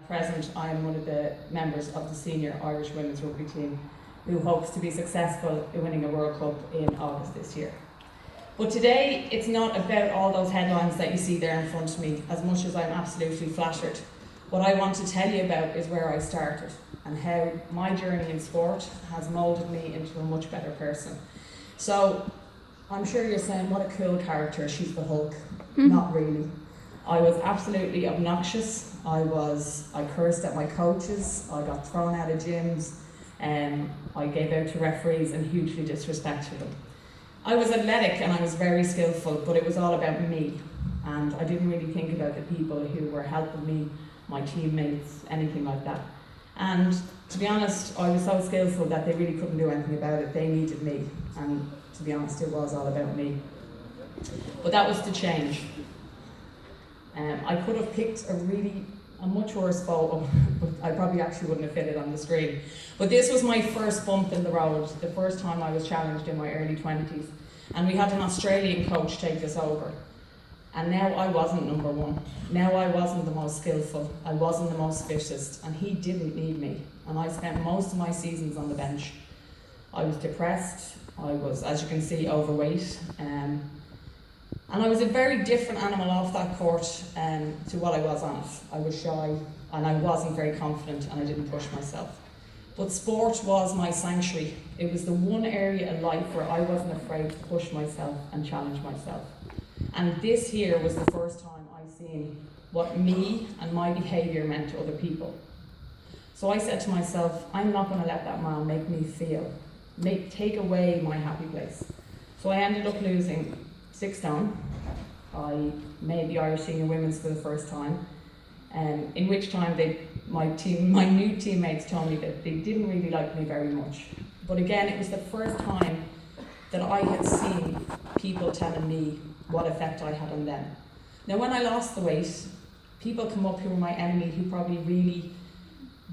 Present, I am one of the members of the senior Irish women's rugby team who hopes to be successful in winning a World Cup in August this year. But today, it's not about all those headlines that you see there in front of me, as much as I'm absolutely flattered. What I want to tell you about is where I started and how my journey in sport has moulded me into a much better person. So, I'm sure you're saying, what a cool character, she's the Hulk. Not really. I was absolutely obnoxious. I cursed at my coaches, I got thrown out of gyms, I gave out to referees and hugely disrespected them. I was athletic and I was very skillful, but it was all about me. And I didn't really think about the people who were helping me, my teammates, anything like that. And to be honest, I was so skillful that they really couldn't do anything about it. They needed me. And to be honest, it was all about me. But that was to change. I could have picked a much worse photo, but I probably actually wouldn't have fit it on the screen. But this was my first bump in the road, the first time I was challenged in my early 20s. And we had an Australian coach take this over. And now I wasn't number one. Now I wasn't the most skillful. I wasn't the most fittest. And he didn't need me. And I spent most of my seasons on the bench. I was depressed. I was, as you can see, overweight. And I was a very different animal off that court to what I was on it. I was shy and I wasn't very confident and I didn't push myself. But sport was my sanctuary. It was the one area in life where I wasn't afraid to push myself and challenge myself. And this here was the first time I seen what me and my behaviour meant to other people. So I said to myself, I'm not going to let that man make me take away my happy place. So I ended up losing 6 stone. I made the Irish Senior Women's for the first time, in which time my new teammates told me that they didn't really like me very much. But again, it was the first time that I had seen people telling me what effect I had on them. Now when I lost the weight, people come up who were my enemy, who probably really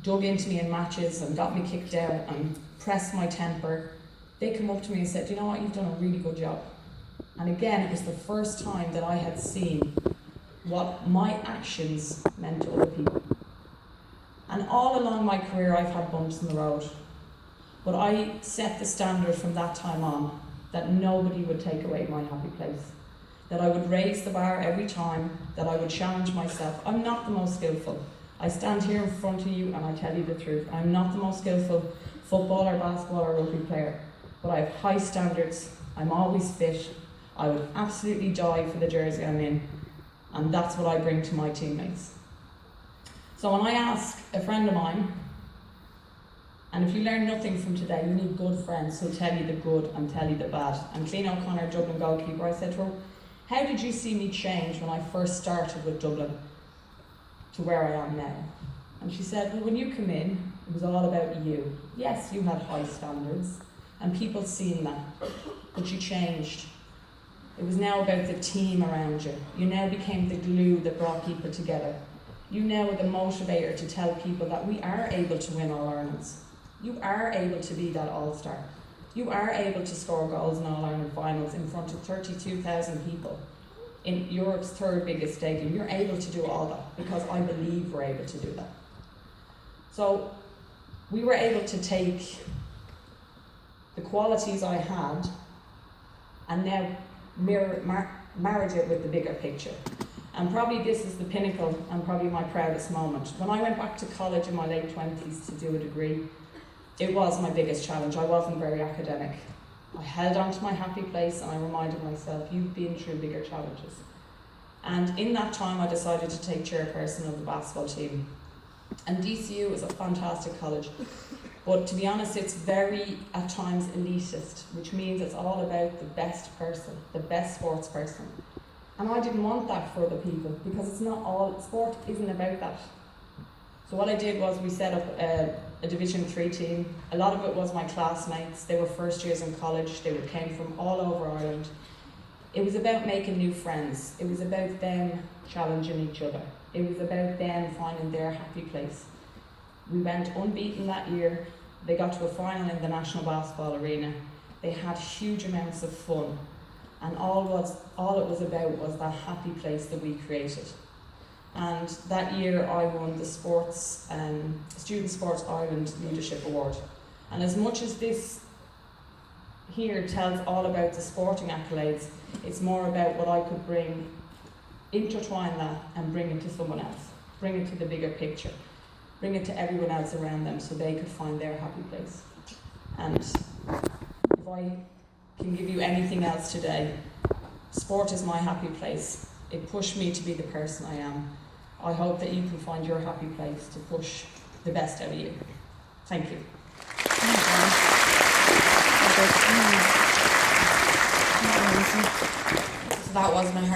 dug into me in matches and got me kicked out and pressed my temper. They come up to me and said, you know what, you've done a really good job. And again, it was the first time that I had seen what my actions meant to other people. And all along my career, I've had bumps in the road. But I set the standard from that time on that nobody would take away my happy place. That I would raise the bar every time, that I would challenge myself. I'm not the most skillful. I stand here in front of you and I tell you the truth. I'm not the most skillful footballer, basketball or rugby player. But I have high standards. I'm always fit. I would absolutely die for the jersey I'm in, and that's what I bring to my teammates. So when I ask a friend of mine, and if you learn nothing from today, you need good friends who'll tell you the good and tell you the bad. And Clean O'Connor, Dublin goalkeeper, I said to her, how did you see me change when I first started with Dublin to where I am now? And she said, well, when you come in, it was all about you. Yes, you had high standards, and people seen that, but you changed. It was now about the team around you. You now became the glue that brought people together. You now were the motivator to tell people that we are able to win All-Irelands. You are able to be that All-Star. You are able to score goals in All-Ireland finals in front of 32,000 people in Europe's 3rd biggest stadium. You're able to do all that because I believe we're able to do that. So we were able to take the qualities I had and now marriage it with the bigger picture. And probably this is the pinnacle and probably my proudest moment. When I went back to college in my late 20s to do a degree, it was my biggest challenge. I wasn't very academic. I held on to my happy place and I reminded myself, you've been through bigger challenges. And in that time I decided to take chairperson of the basketball team. And DCU is a fantastic college. But to be honest, it's very, at times, elitist, which means it's all about the best person, the best sports person. And I didn't want that for other people, because it's not all, sport isn't about that. So what I did was we set up a Division 3 team. A lot of it was my classmates. They were first years in college. They came from all over Ireland. It was about making new friends. It was about them challenging each other. It was about them finding their happy place. We went unbeaten that year. They got to a final in the National Basketball Arena. They had huge amounts of fun. And all it was about was that happy place that we created. and that year I won the Student Sports Ireland Leadership Award. And as much as this here tells all about the sporting accolades, it's more about what I could bring, intertwine that and bring it to someone else, bring it to the bigger picture, bring it to everyone else around them so they could find their happy place. And if I can give you anything else today, sport is my happy place. It pushed me to be the person I am. I hope that you can find your happy place to push the best out of you. Thank you. So that was my heart.